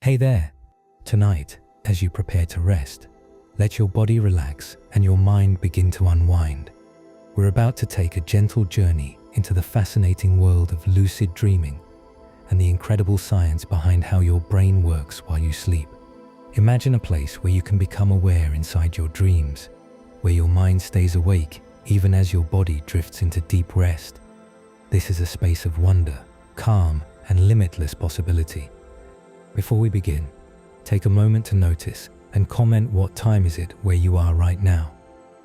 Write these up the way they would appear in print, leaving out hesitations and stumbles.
Hey there! Tonight, as you prepare to rest, let your body relax and your mind begin to unwind. We're about to take a gentle journey into the fascinating world of lucid dreaming and the incredible science behind how your brain works while you sleep. Imagine a place where you can become aware inside your dreams, where your mind stays awake even as your body drifts into deep rest. This is a space of wonder, calm, and limitless possibility. Before we begin, take a moment to notice and comment what time is it where you are right now.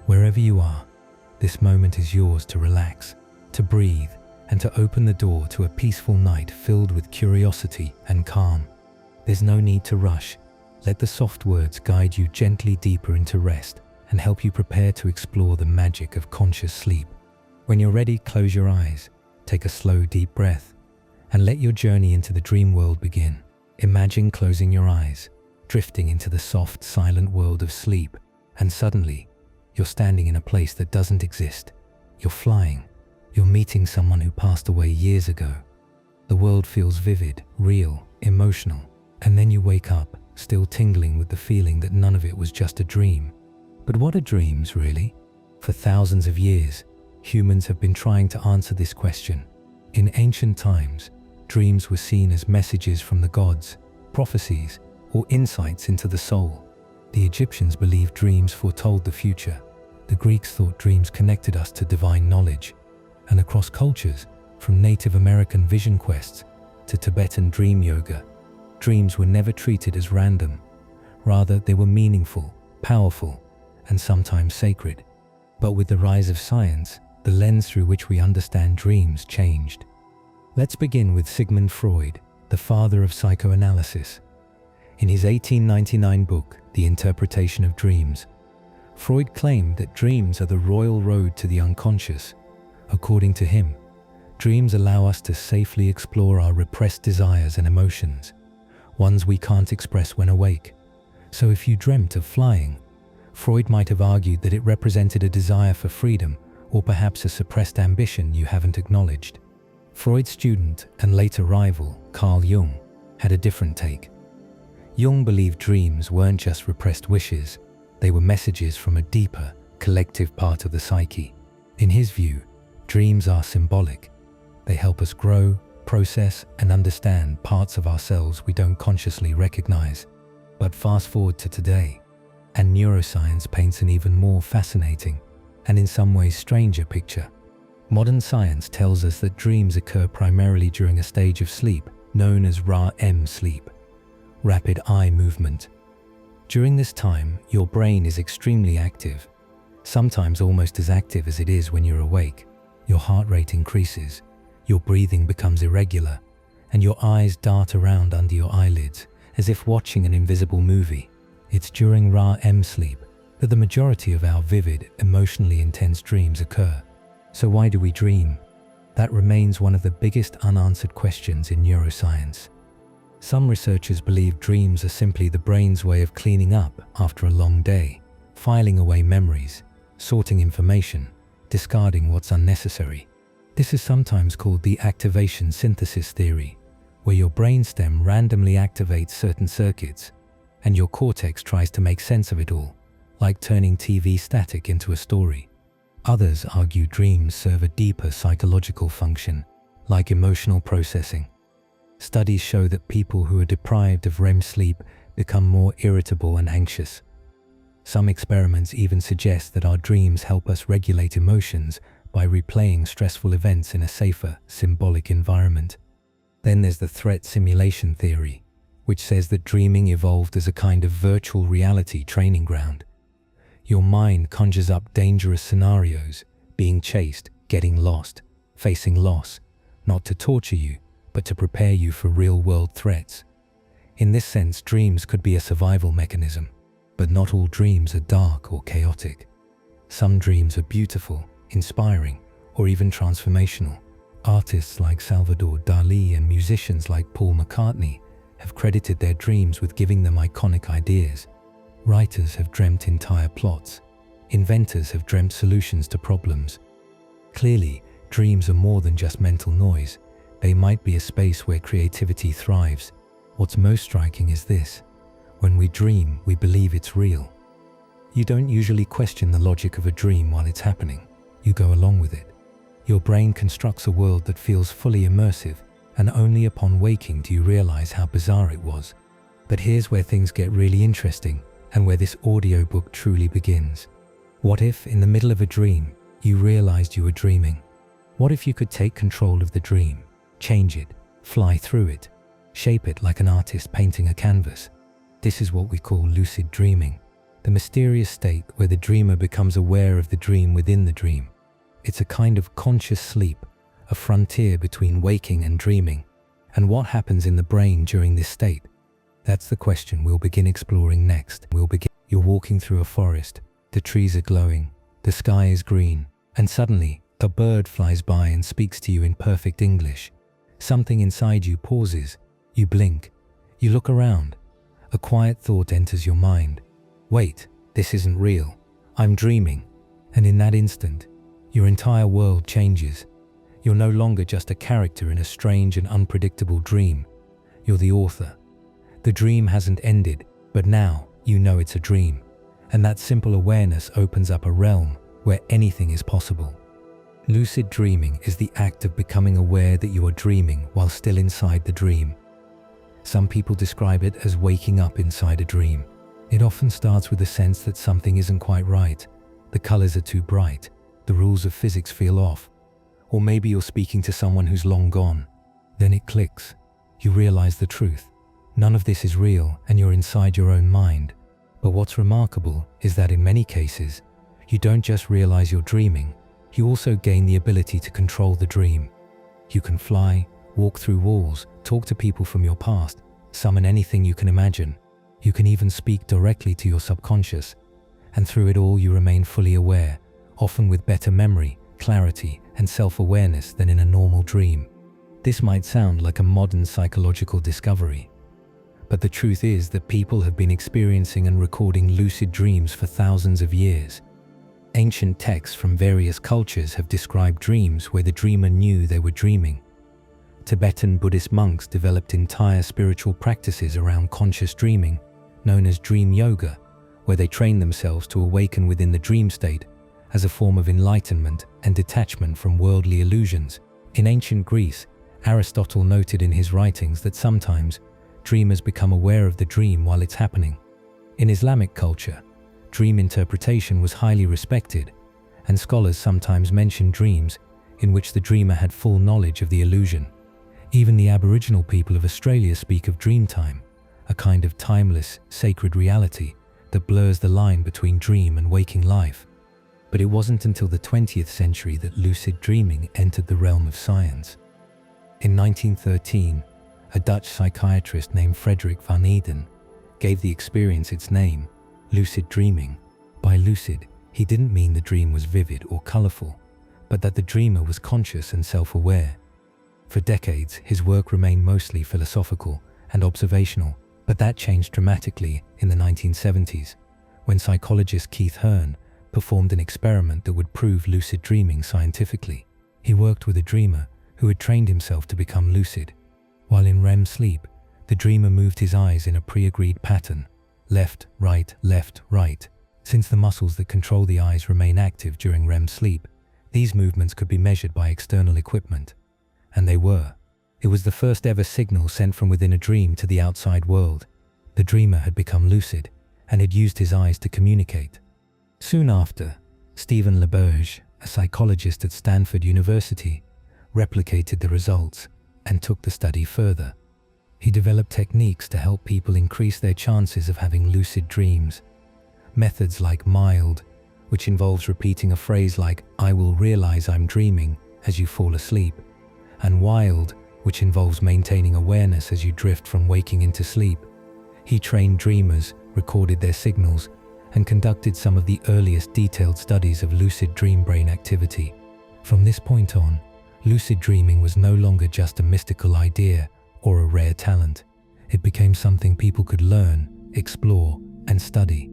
Wherever you are, this moment is yours to relax, to breathe, and to open the door to a peaceful night filled with curiosity and calm. There's no need to rush. Let the soft words guide you gently deeper into rest and help you prepare to explore the magic of conscious sleep. When you're ready, close your eyes, take a slow, deep breath, and let your journey into the dream world begin. Imagine closing your eyes, drifting into the soft, silent world of sleep, and suddenly, you're standing in a place that doesn't exist. You're flying. You're meeting someone who passed away years ago. The world feels vivid, real, emotional, and then you wake up, still tingling with the feeling that none of it was just a dream. But what are dreams, really? For thousands of years, humans have been trying to answer this question. In ancient times, dreams were seen as messages from the gods, prophecies, or insights into the soul. The Egyptians believed dreams foretold the future. The Greeks thought dreams connected us to divine knowledge. And across cultures, from Native American vision quests to Tibetan dream yoga, dreams were never treated as random. Rather, they were meaningful, powerful, and sometimes sacred. But with the rise of science, the lens through which we understand dreams changed. Let's begin with Sigmund Freud, the father of psychoanalysis. In his 1899 book, The Interpretation of Dreams, Freud claimed that dreams are the royal road to the unconscious. According to him, dreams allow us to safely explore our repressed desires and emotions, ones we can't express when awake. So if you dreamt of flying, Freud might have argued that it represented a desire for freedom or perhaps a suppressed ambition you haven't acknowledged. Freud's student and later rival, Carl Jung, had a different take. Jung believed dreams weren't just repressed wishes, they were messages from a deeper, collective part of the psyche. In his view, dreams are symbolic. They help us grow, process, and understand parts of ourselves we don't consciously recognize. But fast forward to today, and neuroscience paints an even more fascinating, and in some ways stranger picture. Modern science tells us that dreams occur primarily during a stage of sleep known as REM sleep, rapid eye movement. During this time, your brain is extremely active, sometimes almost as active as it is when you're awake. Your heart rate increases, your breathing becomes irregular, and your eyes dart around under your eyelids as if watching an invisible movie. It's during REM sleep that the majority of our vivid, emotionally intense dreams occur. So why do we dream? That remains one of the biggest unanswered questions in neuroscience. Some researchers believe dreams are simply the brain's way of cleaning up after a long day, filing away memories, sorting information, discarding what's unnecessary. This is sometimes called the activation synthesis theory, where your brainstem randomly activates certain circuits, and your cortex tries to make sense of it all, like turning TV static into a story. Others argue dreams serve a deeper psychological function, like emotional processing. Studies show that people who are deprived of REM sleep become more irritable and anxious. Some experiments even suggest that our dreams help us regulate emotions by replaying stressful events in a safer, symbolic environment. Then there's the threat simulation theory, which says that dreaming evolved as a kind of virtual reality training ground. Your mind conjures up dangerous scenarios, being chased, getting lost, facing loss, not to torture you, but to prepare you for real-world threats. In this sense, dreams could be a survival mechanism, but not all dreams are dark or chaotic. Some dreams are beautiful, inspiring, or even transformational. Artists like Salvador Dali and musicians like Paul McCartney have credited their dreams with giving them iconic ideas. Writers have dreamt entire plots. Inventors have dreamt solutions to problems. Clearly, dreams are more than just mental noise. They might be a space where creativity thrives, What's most striking is this: when we dream, we believe it's real. You don't usually question the logic of a dream while it's happening. You go along with it. Your brain constructs a world that feels fully immersive, and only upon waking do you realize how bizarre it was. But here's where things get really interesting, and where this audiobook truly begins. What if, in the middle of a dream, you realized you were dreaming? What if you could take control of the dream, change it, fly through it, shape it like an artist painting a canvas? This is what we call lucid dreaming, the mysterious state where the dreamer becomes aware of the dream within the dream. It's a kind of conscious sleep, a frontier between waking and dreaming. And what happens in the brain during this state? That's the question we'll begin exploring next. You're walking through a forest, the trees are glowing, the sky is green, and suddenly a bird flies by and speaks to you in perfect English. Something inside you pauses, you blink, you look around. A quiet thought enters your mind. Wait, this isn't real. I'm dreaming. And in that instant, your entire world changes. You're no longer just a character in a strange and unpredictable dream. You're the author. The dream hasn't ended, but now you know it's a dream. And that simple awareness opens up a realm where anything is possible. Lucid dreaming is the act of becoming aware that you are dreaming while still inside the dream. Some people describe it as waking up inside a dream. It often starts with a sense that something isn't quite right. The colors are too bright. The rules of physics feel off. Or maybe you're speaking to someone who's long gone. Then it clicks. You realize the truth. None of this is real, and you're inside your own mind. But what's remarkable is that in many cases, you don't just realize you're dreaming, you also gain the ability to control the dream. You can fly, walk through walls, talk to people from your past, summon anything you can imagine. You can even speak directly to your subconscious. And through it all, you remain fully aware, often with better memory, clarity, and self-awareness than in a normal dream. This might sound like a modern psychological discovery, but the truth is that people have been experiencing and recording lucid dreams for thousands of years. Ancient texts from various cultures have described dreams where the dreamer knew they were dreaming. Tibetan Buddhist monks developed entire spiritual practices around conscious dreaming, known as dream yoga, where they train themselves to awaken within the dream state as a form of enlightenment and detachment from worldly illusions. In ancient Greece, Aristotle noted in his writings that sometimes dreamers become aware of the dream while it's happening. In Islamic culture, dream interpretation was highly respected, and scholars sometimes mention dreams in which the dreamer had full knowledge of the illusion. Even the Aboriginal people of Australia speak of dream time, a kind of timeless, sacred reality that blurs the line between dream and waking life. But it wasn't until the 20th century that lucid dreaming entered the realm of science. In 1913, a Dutch psychiatrist named Frederik van Eden gave the experience its name, lucid dreaming. By lucid, he didn't mean the dream was vivid or colorful, but that the dreamer was conscious and self-aware. For decades, his work remained mostly philosophical and observational, but that changed dramatically in the 1970s, when psychologist Keith Hearn performed an experiment that would prove lucid dreaming scientifically. He worked with a dreamer who had trained himself to become lucid. While in REM sleep, the dreamer moved his eyes in a pre-agreed pattern, left, right, left, right. Since the muscles that control the eyes remain active during REM sleep, these movements could be measured by external equipment. And they were. It was the first ever signal sent from within a dream to the outside world. The dreamer had become lucid and had used his eyes to communicate. Soon after, Stephen LaBerge, a psychologist at Stanford University, replicated the results and took the study further. He developed techniques to help people increase their chances of having lucid dreams. Methods like mild, which involves repeating a phrase like, "I will realize I'm dreaming," as you fall asleep, and wild, which involves maintaining awareness as you drift from waking into sleep. He trained dreamers, recorded their signals, and conducted some of the earliest detailed studies of lucid dream brain activity. From this point on, lucid dreaming was no longer just a mystical idea or a rare talent. It became something people could learn, explore, and study.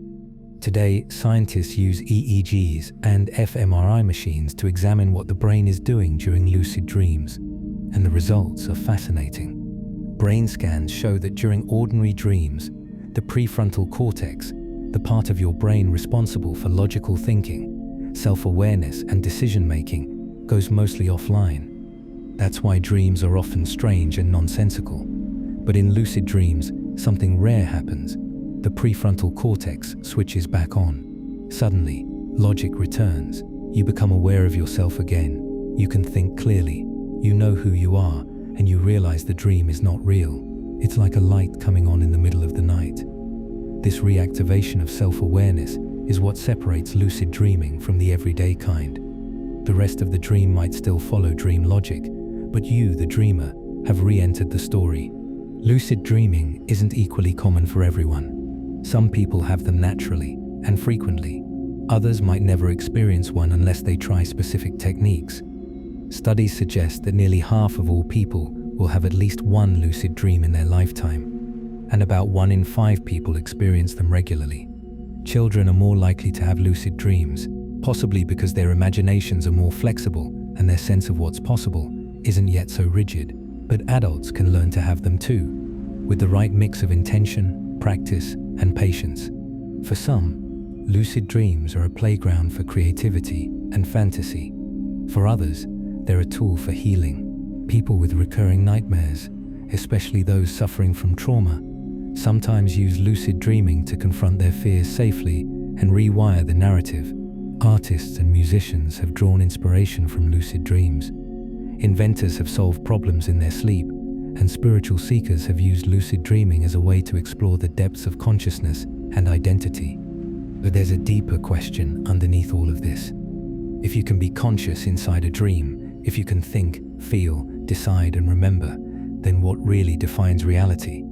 Today, scientists use EEGs and fMRI machines to examine what the brain is doing during lucid dreams, and the results are fascinating. Brain scans show that during ordinary dreams, the prefrontal cortex, the part of your brain responsible for logical thinking, self-awareness, and decision-making, goes mostly offline. That's why dreams are often strange and nonsensical. But in lucid dreams, something rare happens. The prefrontal cortex switches back on. Suddenly, logic returns. You become aware of yourself again. You can think clearly. You know who you are, and you realize the dream is not real. It's like a light coming on in the middle of the night. This reactivation of self-awareness is what separates lucid dreaming from the everyday kind. The rest of the dream might still follow dream logic, but you, the dreamer, have re-entered the story. Lucid dreaming isn't equally common for everyone. Some people have them naturally and frequently. Others might never experience one unless they try specific techniques. Studies suggest that nearly half of all people will have at least one lucid dream in their lifetime, and about 1 in 5 people experience them regularly. Children are more likely to have lucid dreams, possibly because their imaginations are more flexible and their sense of what's possible isn't yet so rigid. But adults can learn to have them too, with the right mix of intention, practice, and patience. For some, lucid dreams are a playground for creativity and fantasy. For others, they're a tool for healing. People with recurring nightmares, especially those suffering from trauma, sometimes use lucid dreaming to confront their fears safely and rewire the narrative. Artists and musicians have drawn inspiration from lucid dreams. Inventors have solved problems in their sleep, and spiritual seekers have used lucid dreaming as a way to explore the depths of consciousness and identity. But there's a deeper question underneath all of this. If you can be conscious inside a dream, if you can think, feel, decide, and remember, then what really defines reality?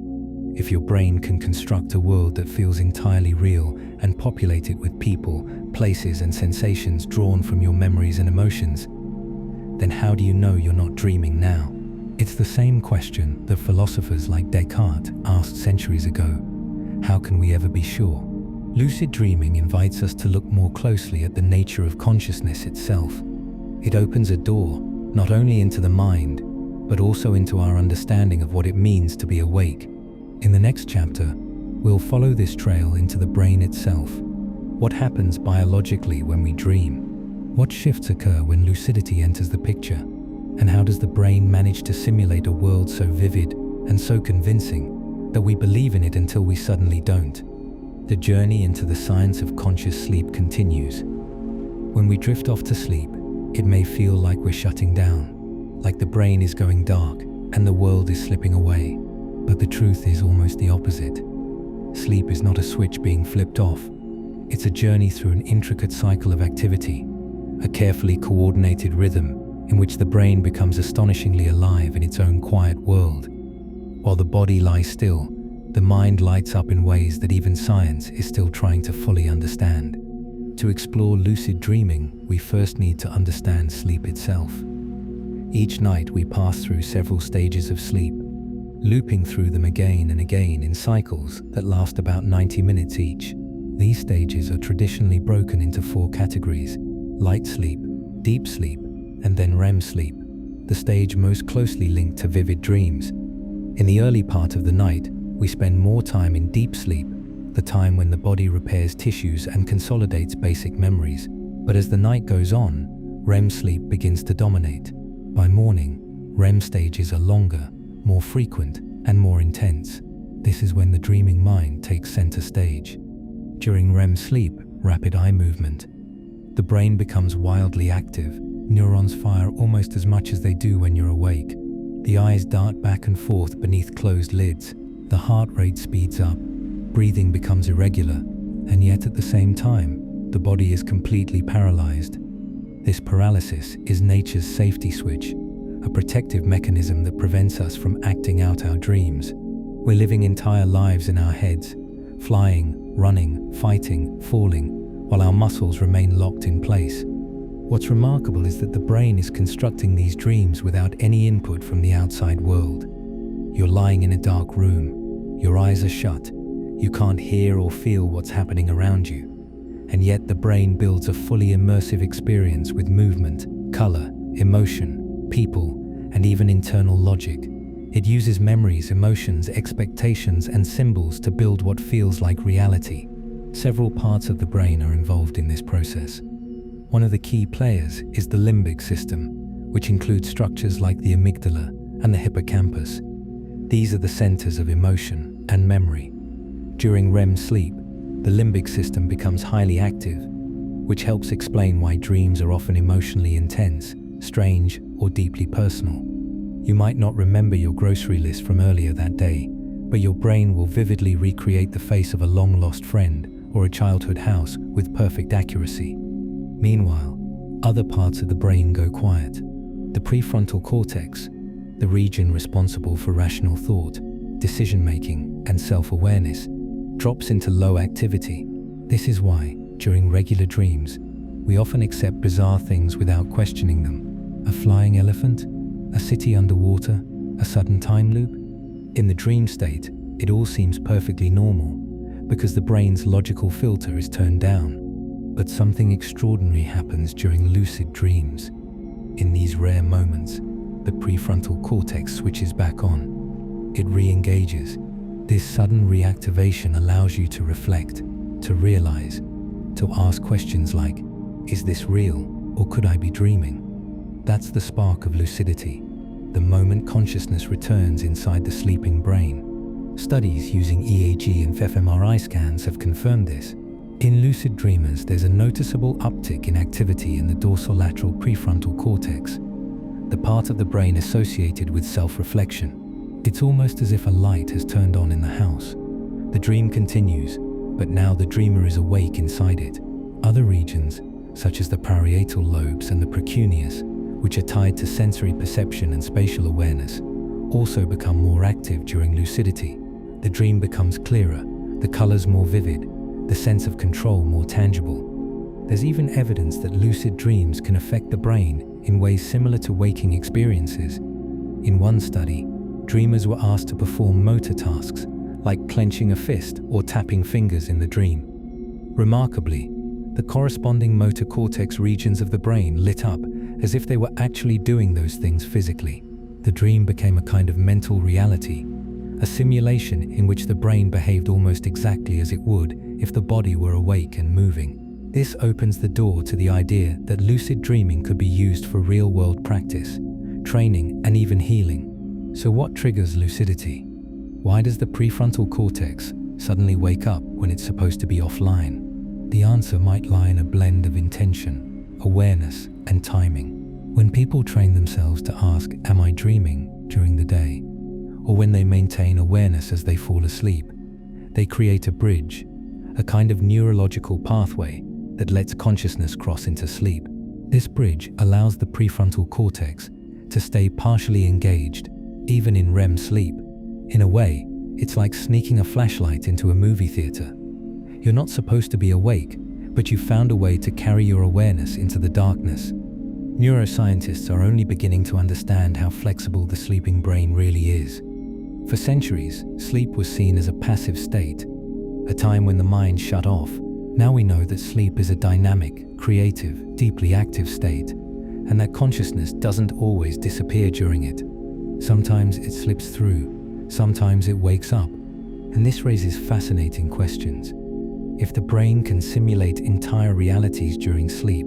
If your brain can construct a world that feels entirely real and populate it with people, places, and sensations drawn from your memories and emotions, then how do you know you're not dreaming now? It's the same question that philosophers like Descartes asked centuries ago. How can we ever be sure? Lucid dreaming invites us to look more closely at the nature of consciousness itself. It opens a door, not only into the mind, but also into our understanding of what it means to be awake. In the next chapter, we'll follow this trail into the brain itself. What happens biologically when we dream? What shifts occur when lucidity enters the picture? And how does the brain manage to simulate a world so vivid and so convincing that we believe in it until we suddenly don't? The journey into the science of conscious sleep continues. When we drift off to sleep, it may feel like we're shutting down, like the brain is going dark and the world is slipping away. But the truth is almost the opposite. Sleep is not a switch being flipped off. It's a journey through an intricate cycle of activity, a carefully coordinated rhythm in which the brain becomes astonishingly alive in its own quiet world. While the body lies still, the mind lights up in ways that even science is still trying to fully understand. To explore lucid dreaming, we first need to understand sleep itself. Each night we pass through several stages of sleep, looping through them again and again in cycles that last about 90 minutes each. These stages are traditionally broken into 4 categories: light sleep, deep sleep, and then REM sleep, the stage most closely linked to vivid dreams. In the early part of the night, we spend more time in deep sleep, the time when the body repairs tissues and consolidates basic memories. But as the night goes on, REM sleep begins to dominate. By morning, REM stages are longer, more frequent, and more intense. This is when the dreaming mind takes center stage. During REM sleep, rapid eye movement. The brain becomes wildly active. Neurons fire almost as much as they do when you're awake. The eyes dart back and forth beneath closed lids. The heart rate speeds up. Breathing becomes irregular. And yet at the same time, the body is completely paralyzed. This paralysis is nature's safety switch, a protective mechanism that prevents us from acting out our dreams. We're living entire lives in our heads, flying, running, fighting, falling, while our muscles remain locked in place. What's remarkable is that the brain is constructing these dreams without any input from the outside world. You're lying in a dark room, your eyes are shut, you can't hear or feel what's happening around you. And yet the brain builds a fully immersive experience with movement, color, emotion, people, and even internal logic. It uses memories, emotions, expectations, and symbols to build what feels like reality. Several parts of the brain are involved in this process. One of the key players is the limbic system, which includes structures like the amygdala and the hippocampus. These are the centers of emotion and memory. During REM sleep, the limbic system becomes highly active, which helps explain why dreams are often emotionally intense, strange, or deeply personal. You might not remember your grocery list from earlier that day, but your brain will vividly recreate the face of a long-lost friend or a childhood house with perfect accuracy. Meanwhile, other parts of the brain go quiet. The prefrontal cortex, the region responsible for rational thought, decision-making, and self-awareness, drops into low activity. This is why, during regular dreams, we often accept bizarre things without questioning them. A flying elephant? A city underwater? A sudden time loop? In the dream state, it all seems perfectly normal, because the brain's logical filter is turned down. But something extraordinary happens during lucid dreams. In these rare moments, the prefrontal cortex switches back on. It re-engages. This sudden reactivation allows you to reflect, to realize, to ask questions like, is this real, or could I be dreaming? That's the spark of lucidity, the moment consciousness returns inside the sleeping brain. Studies using EEG and fMRI scans have confirmed this. In lucid dreamers, there's a noticeable uptick in activity in the dorsolateral prefrontal cortex, the part of the brain associated with self-reflection. It's almost as if a light has turned on in the house. The dream continues, but now the dreamer is awake inside it. Other regions, such as the parietal lobes and the precuneus, which are tied to sensory perception and spatial awareness, also become more active during lucidity. The dream becomes clearer, the colors more vivid, the sense of control more tangible. There's even evidence that lucid dreams can affect the brain in ways similar to waking experiences. In one study, dreamers were asked to perform motor tasks, like clenching a fist or tapping fingers in the dream. Remarkably, the corresponding motor cortex regions of the brain lit up as if they were actually doing those things physically. The dream became a kind of mental reality, a simulation in which the brain behaved almost exactly as it would if the body were awake and moving. This opens the door to the idea that lucid dreaming could be used for real-world practice, training, and even healing. So what triggers lucidity? Why does the prefrontal cortex suddenly wake up when it's supposed to be offline? The answer might lie in a blend of intention, awareness, and timing. When people train themselves to ask, "Am I dreaming?" during the day, or when they maintain awareness as they fall asleep, they create a bridge, a kind of neurological pathway that lets consciousness cross into sleep. This bridge allows the prefrontal cortex to stay partially engaged, even in REM sleep. In a way, it's like sneaking a flashlight into a movie theater. You're not supposed to be awake, but you found a way to carry your awareness into the darkness. Neuroscientists are only beginning to understand how flexible the sleeping brain really is. For centuries, sleep was seen as a passive state, a time when the mind shut off. Now we know that sleep is a dynamic, creative, deeply active state, and that consciousness doesn't always disappear during it. Sometimes it slips through, sometimes it wakes up, and this raises fascinating questions. If the brain can simulate entire realities during sleep,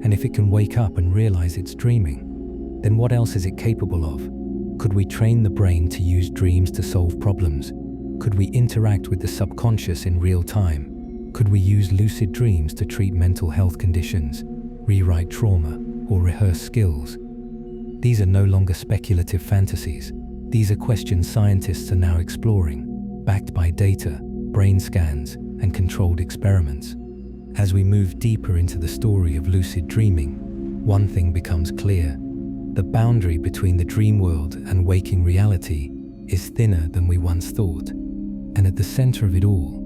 and if it can wake up and realize it's dreaming, then what else is it capable of? Could we train the brain to use dreams to solve problems? Could we interact with the subconscious in real time? Could we use lucid dreams to treat mental health conditions, rewrite trauma, or rehearse skills? These are no longer speculative fantasies. These are questions scientists are now exploring, backed by data, brain scans, and controlled experiments. As we move deeper into the story of lucid dreaming, one thing becomes clear. The boundary between the dream world and waking reality is thinner than we once thought. And at the center of it all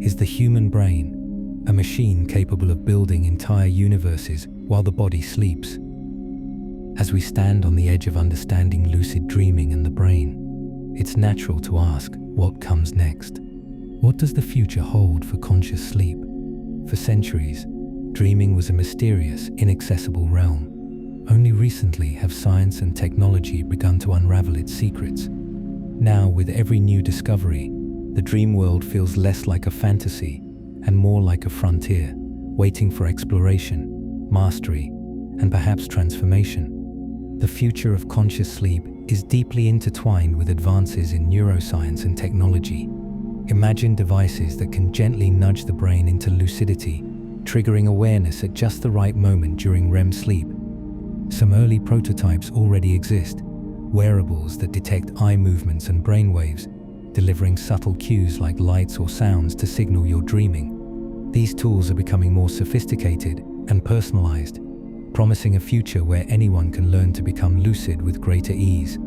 is the human brain, a machine capable of building entire universes while the body sleeps. As we stand on the edge of understanding lucid dreaming and the brain, it's natural to ask, what comes next? What does the future hold for conscious sleep? For centuries, dreaming was a mysterious, inaccessible realm. Only recently have science and technology begun to unravel its secrets. Now, with every new discovery, the dream world feels less like a fantasy and more like a frontier, waiting for exploration, mastery, and perhaps transformation. The future of conscious sleep is deeply intertwined with advances in neuroscience and technology. Imagine devices that can gently nudge the brain into lucidity, triggering awareness at just the right moment during REM sleep. Some early prototypes already exist, wearables that detect eye movements and brainwaves, delivering subtle cues like lights or sounds to signal you're dreaming. These tools are becoming more sophisticated and personalized, promising a future where anyone can learn to become lucid with greater ease.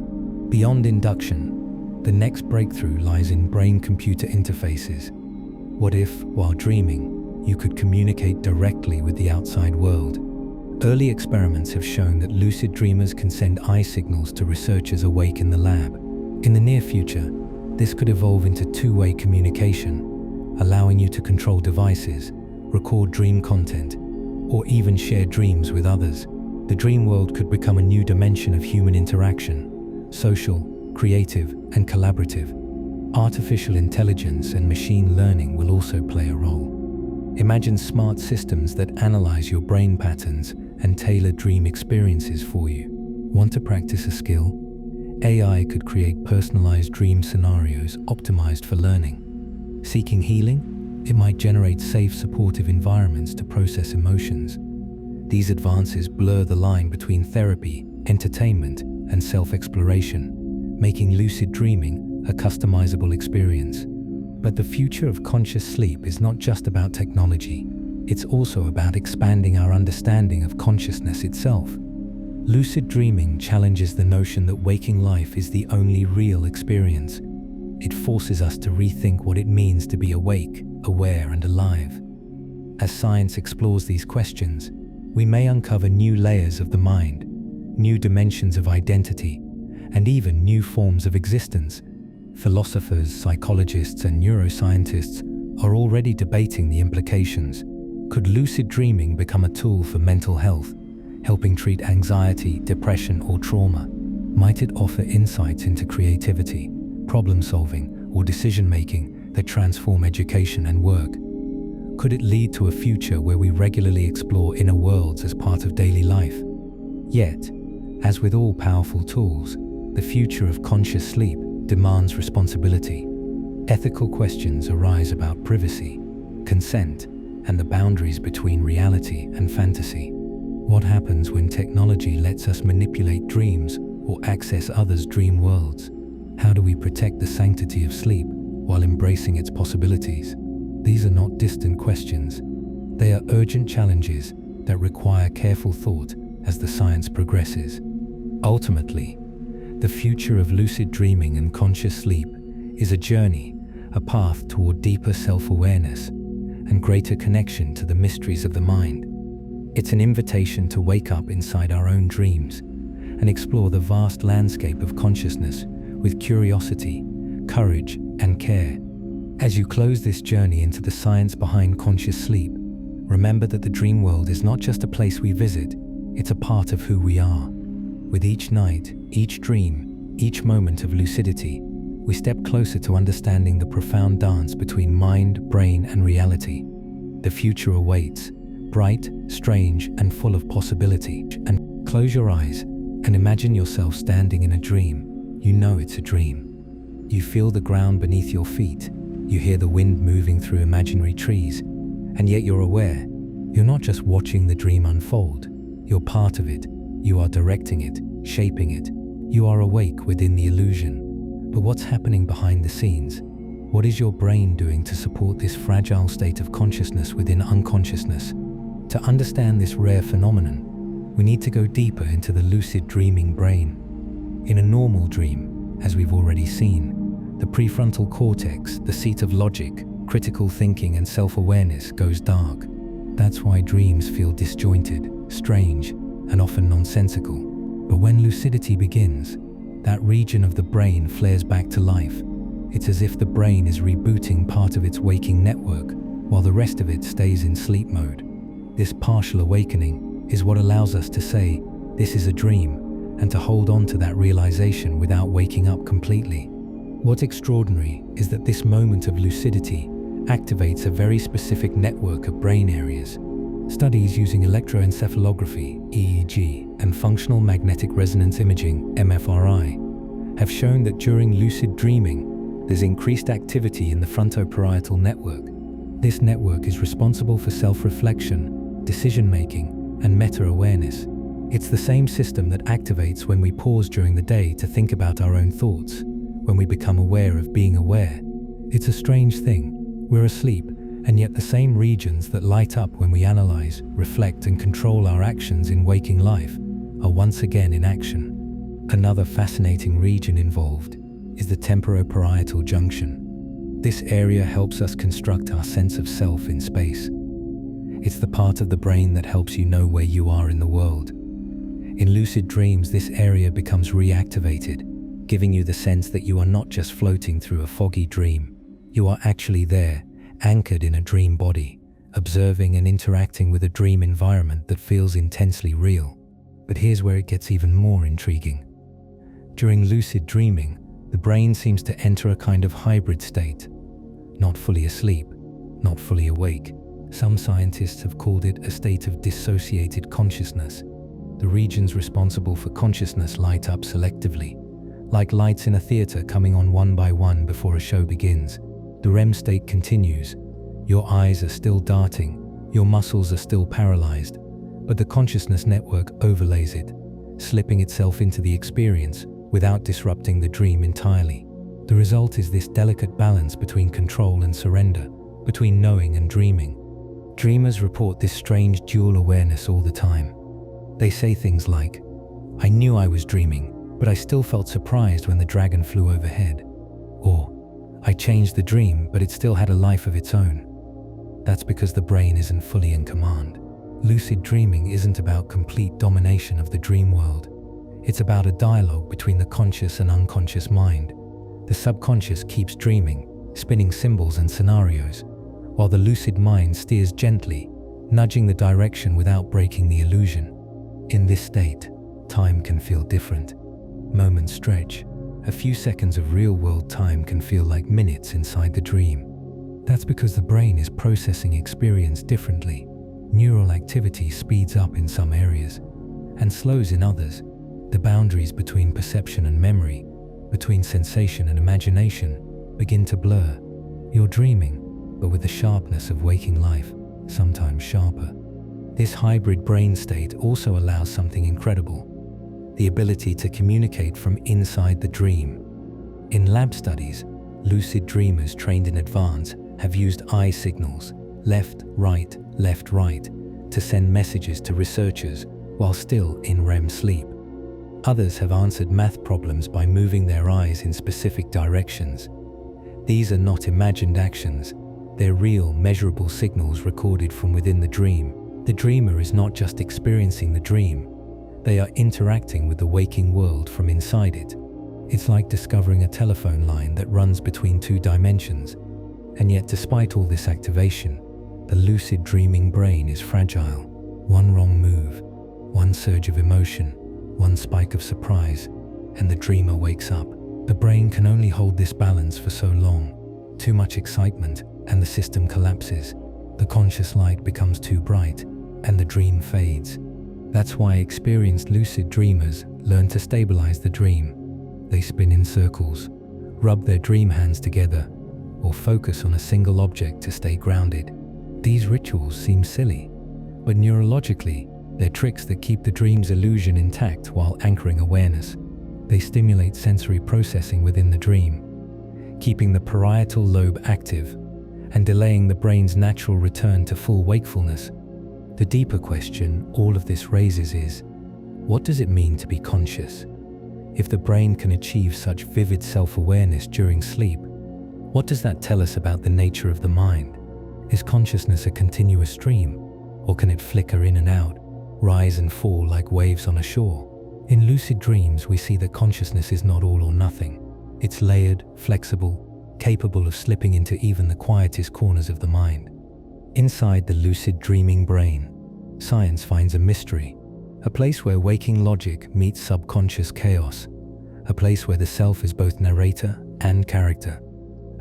Beyond induction, the next breakthrough lies in brain-computer interfaces. What if, while dreaming, you could communicate directly with the outside world? Early experiments have shown that lucid dreamers can send eye signals to researchers awake in the lab. In the near future, this could evolve into two-way communication, allowing you to control devices, record dream content, or even share dreams with others. The dream world could become a new dimension of human interaction, social, creative, and collaborative. Artificial intelligence and machine learning will also play a role. Imagine smart systems that analyze your brain patterns and tailor dream experiences for you. Want to practice a skill? AI could create personalized dream scenarios optimized for learning. Seeking healing? It might generate safe, supportive environments to process emotions. These advances blur the line between therapy, entertainment, and self-exploration, making lucid dreaming a customizable experience. But the future of conscious sleep is not just about technology. It's also about expanding our understanding of consciousness itself. Lucid dreaming challenges the notion that waking life is the only real experience. It forces us to rethink what it means to be awake, aware, and alive. As science explores these questions, we may uncover new layers of the mind, new dimensions of identity, and even new forms of existence. Philosophers, psychologists, and neuroscientists are already debating the implications. Could lucid dreaming become a tool for mental health, helping treat anxiety, depression, or trauma? Might it offer insights into creativity, problem-solving, or decision-making that transform education and work? Could it lead to a future where we regularly explore inner worlds as part of daily life? Yet, as with all powerful tools, the future of conscious sleep demands responsibility. Ethical questions arise about privacy, consent, and the boundaries between reality and fantasy. What happens when technology lets us manipulate dreams or access others' dream worlds? How do we protect the sanctity of sleep while embracing its possibilities? These are not distant questions. They are urgent challenges that require careful thought as the science progresses. Ultimately, the future of lucid dreaming and conscious sleep is a journey, a path toward deeper self-awareness and greater connection to the mysteries of the mind. It's an invitation to wake up inside our own dreams and explore the vast landscape of consciousness with curiosity, courage, and care. As you close this journey into the science behind conscious sleep, remember that the dream world is not just a place we visit, it's a part of who we are. With each night, each dream, each moment of lucidity, we step closer to understanding the profound dance between mind, brain, and reality. The future awaits, bright, strange, and full of possibility. And close your eyes and imagine yourself standing in a dream. You know it's a dream. You feel the ground beneath your feet. You hear the wind moving through imaginary trees. And yet you're aware. You're not just watching the dream unfold. You're part of it. You are directing it, shaping it. You are awake within the illusion. But what's happening behind the scenes? What is your brain doing to support this fragile state of consciousness within unconsciousness? To understand this rare phenomenon, we need to go deeper into the lucid dreaming brain. In a normal dream, as we've already seen, the prefrontal cortex, the seat of logic, critical thinking, and self-awareness goes dark. That's why dreams feel disjointed, strange, and often nonsensical. But when lucidity begins, that region of the brain flares back to life. It's as if the brain is rebooting part of its waking network, while the rest of it stays in sleep mode. This partial awakening is what allows us to say, "This is a dream," and to hold on to that realization without waking up completely. What's extraordinary is that this moment of lucidity activates a very specific network of brain areas. Studies using electroencephalography, EEG, and functional magnetic resonance imaging, MFRI, have shown that during lucid dreaming, there's increased activity in the frontoparietal network. This network is responsible for self-reflection, decision-making, and meta-awareness. It's the same system that activates when we pause during the day to think about our own thoughts, when we become aware of being aware. It's a strange thing. We're asleep, and yet the same regions that light up when we analyze, reflect, and control our actions in waking life are once again in action. Another fascinating region involved is the temporoparietal junction. This area helps us construct our sense of self in space. It's the part of the brain that helps you know where you are in the world. In lucid dreams, this area becomes reactivated, giving you the sense that you are not just floating through a foggy dream. You are actually there, anchored in a dream body, observing and interacting with a dream environment that feels intensely real. But here's where it gets even more intriguing. During lucid dreaming, the brain seems to enter a kind of hybrid state. Not fully asleep, not fully awake. Some scientists have called it a state of dissociated consciousness. The regions responsible for consciousness light up selectively, like lights in a theater coming on one by one before a show begins. The REM state continues. Your eyes are still darting, your muscles are still paralyzed, but the consciousness network overlays it, slipping itself into the experience without disrupting the dream entirely. The result is this delicate balance between control and surrender, between knowing and dreaming. Dreamers report this strange dual awareness all the time. They say things like, "I knew I was dreaming, but I still felt surprised when the dragon flew overhead." Or, "I changed the dream, but it still had a life of its own." That's because the brain isn't fully in command. Lucid dreaming isn't about complete domination of the dream world. It's about a dialogue between the conscious and unconscious mind. The subconscious keeps dreaming, spinning symbols and scenarios, while the lucid mind steers gently, nudging the direction without breaking the illusion. In this state, time can feel different. Moments stretch. A few seconds of real-world time can feel like minutes inside the dream. That's because the brain is processing experience differently. Neural activity speeds up in some areas and slows in others. The boundaries between perception and memory, between sensation and imagination, begin to blur. You're dreaming, but with the sharpness of waking life, sometimes sharper. This hybrid brain state also allows something incredible: the ability to communicate from inside the dream. In lab studies, lucid dreamers trained in advance have used eye signals, left, right, to send messages to researchers while still in REM sleep. Others have answered math problems by moving their eyes in specific directions. These are not imagined actions, they're real, measurable signals recorded from within the dream. The dreamer is not just experiencing the dream, they are interacting with the waking world from inside it. It's like discovering a telephone line that runs between two dimensions. And yet, despite all this activation, the lucid dreaming brain is fragile. One wrong move, one surge of emotion, one spike of surprise, and the dreamer wakes up. The brain can only hold this balance for so long. Too much excitement, and the system collapses. The conscious light becomes too bright, and the dream fades. That's why experienced lucid dreamers learn to stabilize the dream. They spin in circles, rub their dream hands together, or focus on a single object to stay grounded. These rituals seem silly, but neurologically, they're tricks that keep the dream's illusion intact while anchoring awareness. They stimulate sensory processing within the dream, keeping the parietal lobe active and delaying the brain's natural return to full wakefulness. The deeper question all of this raises is, what does it mean to be conscious? If the brain can achieve such vivid self-awareness during sleep, what does that tell us about the nature of the mind? Is consciousness a continuous stream, or can it flicker in and out, rise and fall like waves on a shore? In lucid dreams, we see that consciousness is not all or nothing. It's layered, flexible, capable of slipping into even the quietest corners of the mind. Inside the lucid dreaming brain, science finds a mystery, a place where waking logic meets subconscious chaos, a place where the self is both narrator and character,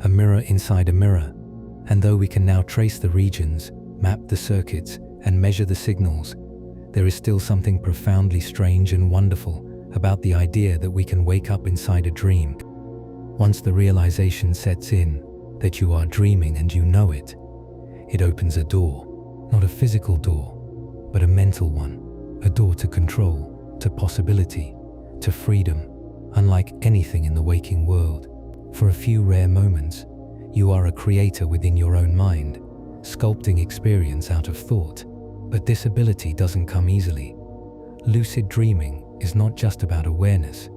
a mirror inside a mirror. And though we can now trace the regions, map the circuits, and measure the signals, there is still something profoundly strange and wonderful about the idea that we can wake up inside a dream. Once the realization sets in that you are dreaming and you know it, it opens a door, not a physical door, but a mental one, a door to control, to possibility, to freedom, unlike anything in the waking world. For a few rare moments, you are a creator within your own mind, sculpting experience out of thought. But this ability doesn't come easily. Lucid dreaming is not just about awareness,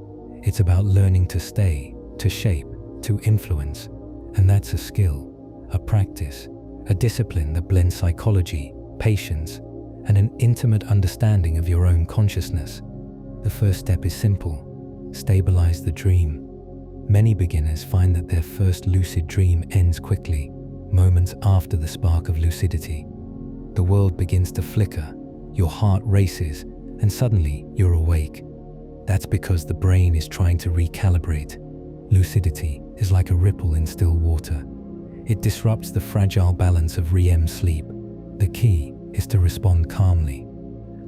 it's about learning to stay, to shape, to influence. And that's a skill, a practice, a discipline that blends psychology, patience, and an intimate understanding of your own consciousness. The first step is simple: stabilize the dream. Many beginners find that their first lucid dream ends quickly, moments after the spark of lucidity. The world begins to flicker, your heart races, and suddenly you're awake. That's because the brain is trying to recalibrate. Lucidity is like a ripple in still water. It disrupts the fragile balance of REM sleep. The key is to respond calmly.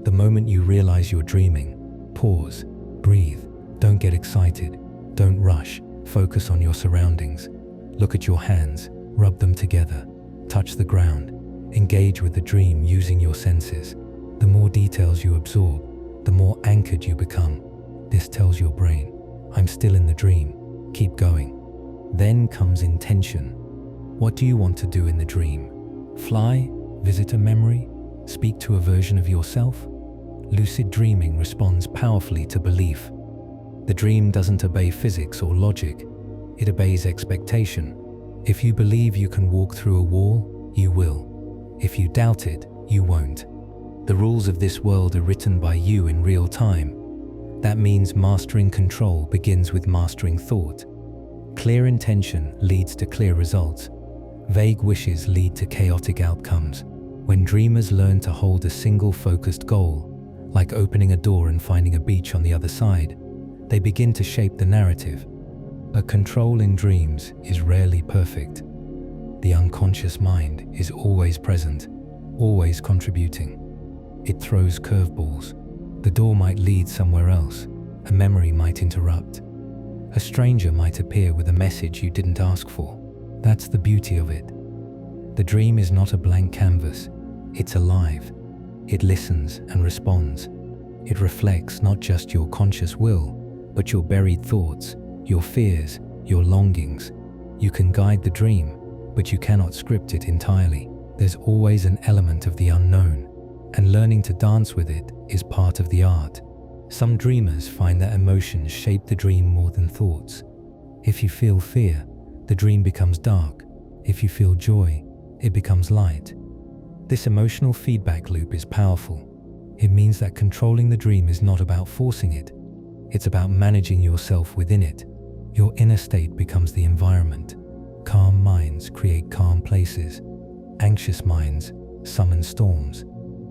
The moment you realize you're dreaming, pause, breathe, don't get excited, don't rush, focus on your surroundings. Look at your hands, rub them together, touch the ground. Engage with the dream using your senses. The more details you absorb, the more anchored you become. This tells your brain, I'm still in the dream, keep going. Then comes intention. What do you want to do in the dream? Fly? Visit a memory? Speak to a version of yourself? Lucid dreaming responds powerfully to belief. The dream doesn't obey physics or logic, it obeys expectation. If you believe you can walk through a wall, you will. If you doubt it, you won't. The rules of this world are written by you in real time. That means mastering control begins with mastering thought. Clear intention leads to clear results. Vague wishes lead to chaotic outcomes. When dreamers learn to hold a single focused goal, like opening a door and finding a beach on the other side, they begin to shape the narrative. But control in dreams is rarely perfect. The unconscious mind is always present, always contributing. It throws curveballs. The door might lead somewhere else. A memory might interrupt. A stranger might appear with a message you didn't ask for. That's the beauty of it. The dream is not a blank canvas. It's alive. It listens and responds. It reflects not just your conscious will, but your buried thoughts, your fears, your longings. You can guide the dream, but you cannot script it entirely. There's always an element of the unknown, and learning to dance with it is part of the art. Some dreamers find that emotions shape the dream more than thoughts. If you feel fear, the dream becomes dark. If you feel joy, it becomes light. This emotional feedback loop is powerful. It means that controlling the dream is not about forcing it. It's about managing yourself within it. Your inner state becomes the environment. Calm minds create calm places. Anxious minds summon storms.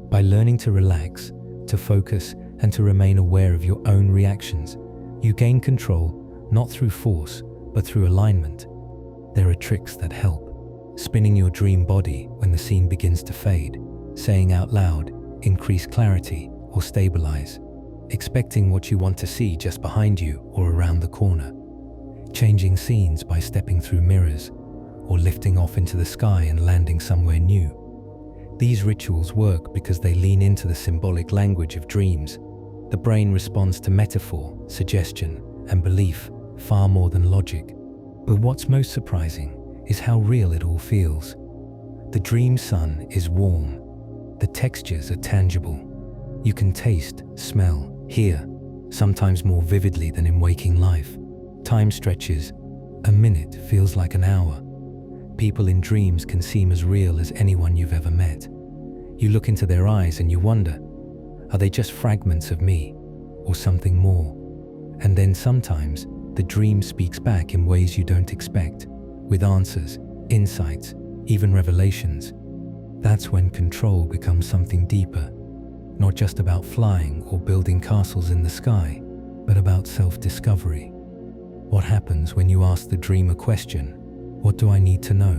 By learning to relax, to focus, and to remain aware of your own reactions, you gain control, not through force, but through alignment. There are tricks that help. Spinning your dream body when the scene begins to fade. Saying out loud, increase clarity or stabilize. Expecting what you want to see just behind you or around the corner. Changing scenes by stepping through mirrors, or lifting off into the sky and landing somewhere new. These rituals work because they lean into the symbolic language of dreams. The brain responds to metaphor, suggestion, and belief far more than logic. But what's most surprising is how real it all feels. The dream sun is warm. The textures are tangible. You can taste, smell, hear, sometimes more vividly than in waking life. Time stretches. A minute feels like an hour. People in dreams can seem as real as anyone you've ever met. You look into their eyes and you wonder, are they just fragments of me, or something more? And then sometimes, the dream speaks back in ways you don't expect, with answers, insights, even revelations. That's when control becomes something deeper, not just about flying or building castles in the sky, but about self-discovery. What happens when you ask the dream a question? What do I need to know?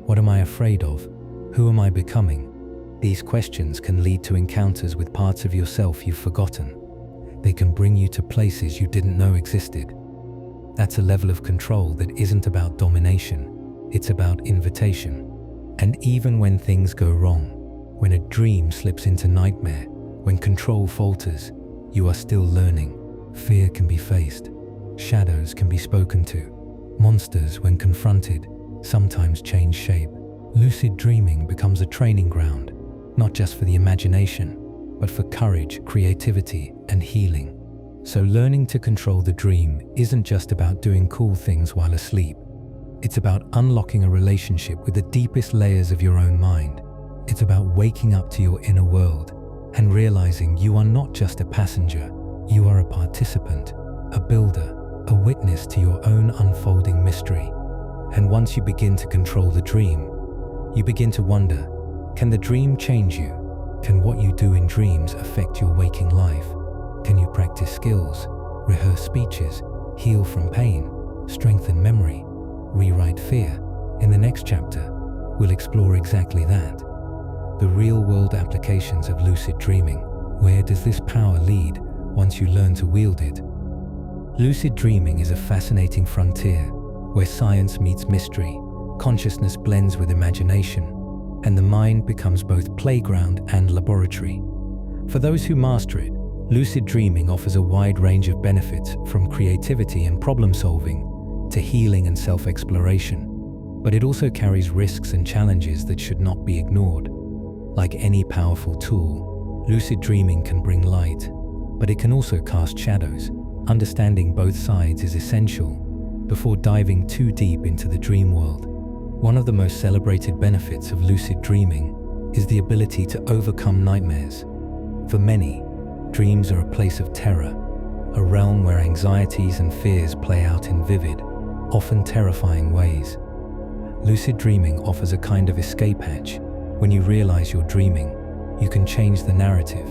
What am I afraid of? Who am I becoming? These questions can lead to encounters with parts of yourself you've forgotten. They can bring you to places you didn't know existed. That's a level of control that isn't about domination, it's about invitation. And even when things go wrong, when a dream slips into nightmare, when control falters, you are still learning. Fear can be faced. Shadows can be spoken to. Monsters, when confronted, sometimes change shape. Lucid dreaming becomes a training ground, not just for the imagination, but for courage, creativity, and healing. So learning to control the dream isn't just about doing cool things while asleep. It's about unlocking a relationship with the deepest layers of your own mind. It's about waking up to your inner world and realizing you are not just a passenger, you are a participant, a builder, a witness to your own unfolding mystery. And once you begin to control the dream, you begin to wonder, can the dream change you? Can what you do in dreams affect your waking life? Can you practice skills, rehearse speeches, heal from pain, strengthen memory, rewrite fear? In the next chapter, we'll explore exactly that. The real-world applications of lucid dreaming. Where does this power lead once you learn to wield it? Lucid dreaming is a fascinating frontier where science meets mystery, consciousness blends with imagination, and the mind becomes both playground and laboratory. For those who master it, lucid dreaming offers a wide range of benefits, from creativity and problem-solving to healing and self-exploration. But it also carries risks and challenges that should not be ignored. Like any powerful tool, lucid dreaming can bring light, but it can also cast shadows. Understanding both sides is essential before diving too deep into the dream world. One of the most celebrated benefits of lucid dreaming is the ability to overcome nightmares. For many, dreams are a place of terror, a realm where anxieties and fears play out in vivid, often terrifying ways. Lucid dreaming offers a kind of escape hatch. When you realize you're dreaming, you can change the narrative.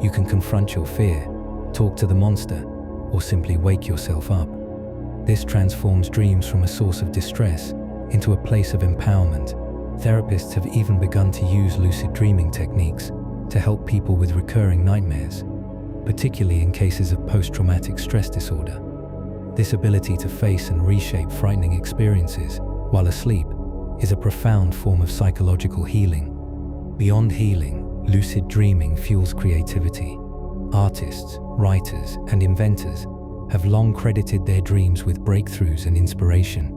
You can confront your fear, talk to the monster, or simply wake yourself up. This transforms dreams from a source of distress into a place of empowerment. Therapists have even begun to use lucid dreaming techniques to help people with recurring nightmares, particularly in cases of post-traumatic stress disorder. This ability to face and reshape frightening experiences while asleep is a profound form of psychological healing. Beyond healing, lucid dreaming fuels creativity. Artists, writers, and inventors have long credited their dreams with breakthroughs and inspiration.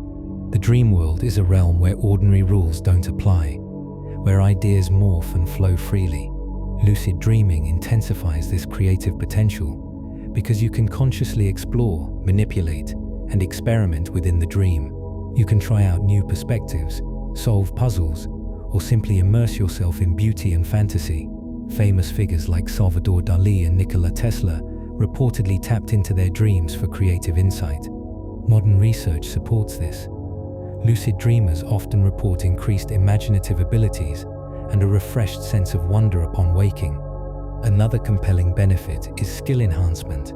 The dream world is a realm where ordinary rules don't apply, where ideas morph and flow freely. Lucid dreaming intensifies this creative potential because you can consciously explore, manipulate, and experiment within the dream. You can try out new perspectives, solve puzzles, or simply immerse yourself in beauty and fantasy. Famous figures like Salvador Dali and Nikola Tesla reportedly tapped into their dreams for creative insight. Modern research supports this. Lucid dreamers often report increased imaginative abilities and a refreshed sense of wonder upon waking. Another compelling benefit is skill enhancement.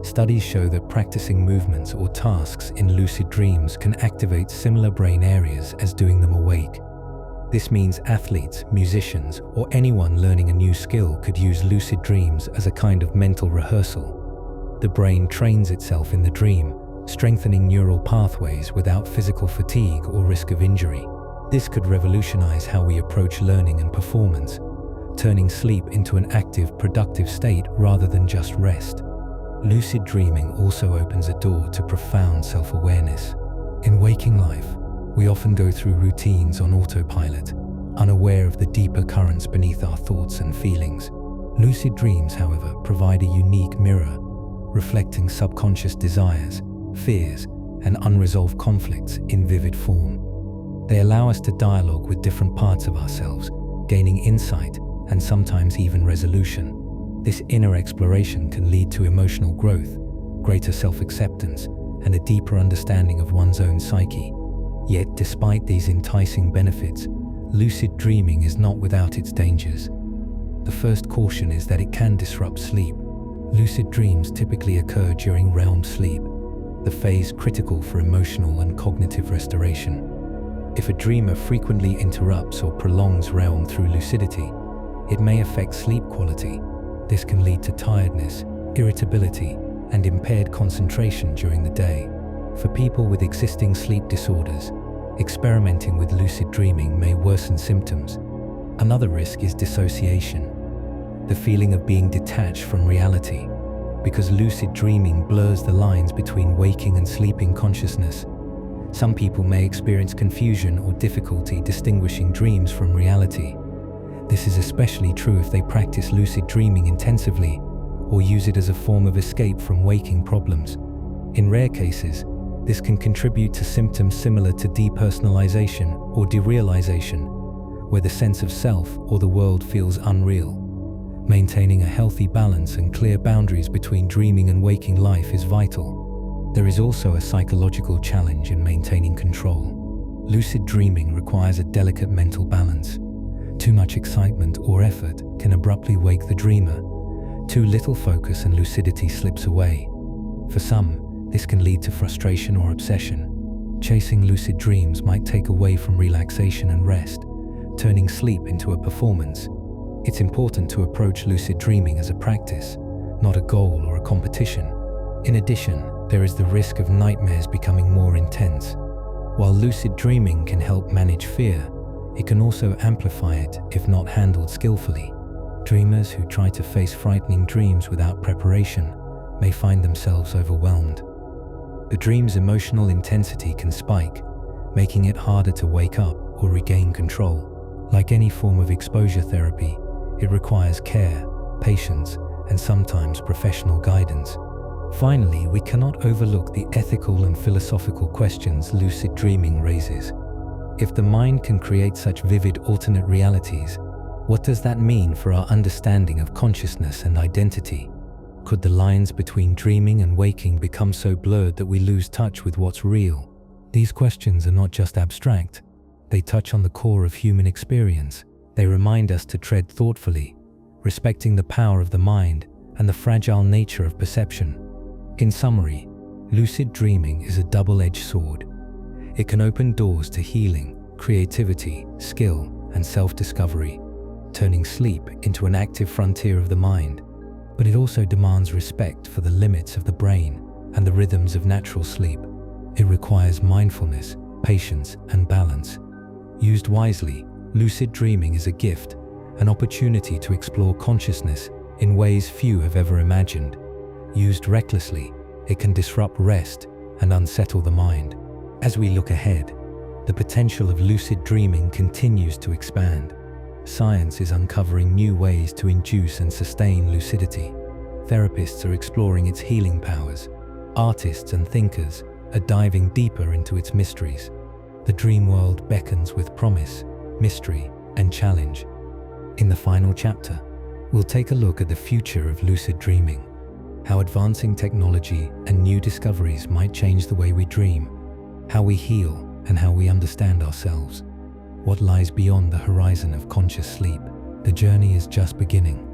Studies show that practicing movements or tasks in lucid dreams can activate similar brain areas as doing them awake. This means athletes, musicians, or anyone learning a new skill could use lucid dreams as a kind of mental rehearsal. The brain trains itself in the dream, strengthening neural pathways without physical fatigue or risk of injury. This could revolutionize how we approach learning and performance, turning sleep into an active, productive state rather than just rest. Lucid dreaming also opens a door to profound self-awareness. In waking life, we often go through routines on autopilot, unaware of the deeper currents beneath our thoughts and feelings. Lucid dreams, however, provide a unique mirror, reflecting subconscious desires, fears, and unresolved conflicts in vivid form. They allow us to dialogue with different parts of ourselves, gaining insight and sometimes even resolution. This inner exploration can lead to emotional growth, greater self-acceptance, and a deeper understanding of one's own psyche. Yet, despite these enticing benefits, lucid dreaming is not without its dangers. The first caution is that it can disrupt sleep. Lucid dreams typically occur during REM sleep, the phase critical for emotional and cognitive restoration. If a dreamer frequently interrupts or prolongs REM through lucidity, it may affect sleep quality. This can lead to tiredness, irritability, and impaired concentration during the day. For people with existing sleep disorders, experimenting with lucid dreaming may worsen symptoms. Another risk is dissociation, the feeling of being detached from reality, because lucid dreaming blurs the lines between waking and sleeping consciousness. Some people may experience confusion or difficulty distinguishing dreams from reality. This is especially true if they practice lucid dreaming intensively or use it as a form of escape from waking problems. In rare cases, this can contribute to symptoms similar to depersonalization or derealization, where the sense of self or the world feels unreal. Maintaining a healthy balance and clear boundaries between dreaming and waking life is vital. There is also a psychological challenge in maintaining control. Lucid dreaming requires a delicate mental balance. Too much excitement or effort can abruptly wake the dreamer. Too little focus and lucidity slips away. For some, this can lead to frustration or obsession. Chasing lucid dreams might take away from relaxation and rest, turning sleep into a performance. It's important to approach lucid dreaming as a practice, not a goal or a competition. In addition, there is the risk of nightmares becoming more intense. While lucid dreaming can help manage fear, it can also amplify it if not handled skillfully. Dreamers who try to face frightening dreams without preparation may find themselves overwhelmed. The dream's emotional intensity can spike, making it harder to wake up or regain control. Like any form of exposure therapy, it requires care, patience, and sometimes professional guidance. Finally, we cannot overlook the ethical and philosophical questions lucid dreaming raises. If the mind can create such vivid alternate realities, what does that mean for our understanding of consciousness and identity? Could the lines between dreaming and waking become so blurred that we lose touch with what's real? These questions are not just abstract. They touch on the core of human experience. They remind us to tread thoughtfully, respecting the power of the mind and the fragile nature of perception. In summary, lucid dreaming is a double-edged sword. It can open doors to healing, creativity, skill, and self-discovery, turning sleep into an active frontier of the mind. But it also demands respect for the limits of the brain and the rhythms of natural sleep. It requires mindfulness, patience, and balance. Used wisely, lucid dreaming is a gift, an opportunity to explore consciousness in ways few have ever imagined. Used recklessly, it can disrupt rest and unsettle the mind. As we look ahead, the potential of lucid dreaming continues to expand. Science is uncovering new ways to induce and sustain lucidity. Therapists are exploring its healing powers. Artists and thinkers are diving deeper into its mysteries. The dream world beckons with promise, mystery, and challenge. In the final chapter, we'll take a look at the future of lucid dreaming, how advancing technology and new discoveries might change the way we dream, how we heal, and how we understand ourselves. What lies beyond the horizon of conscious sleep? The journey is just beginning.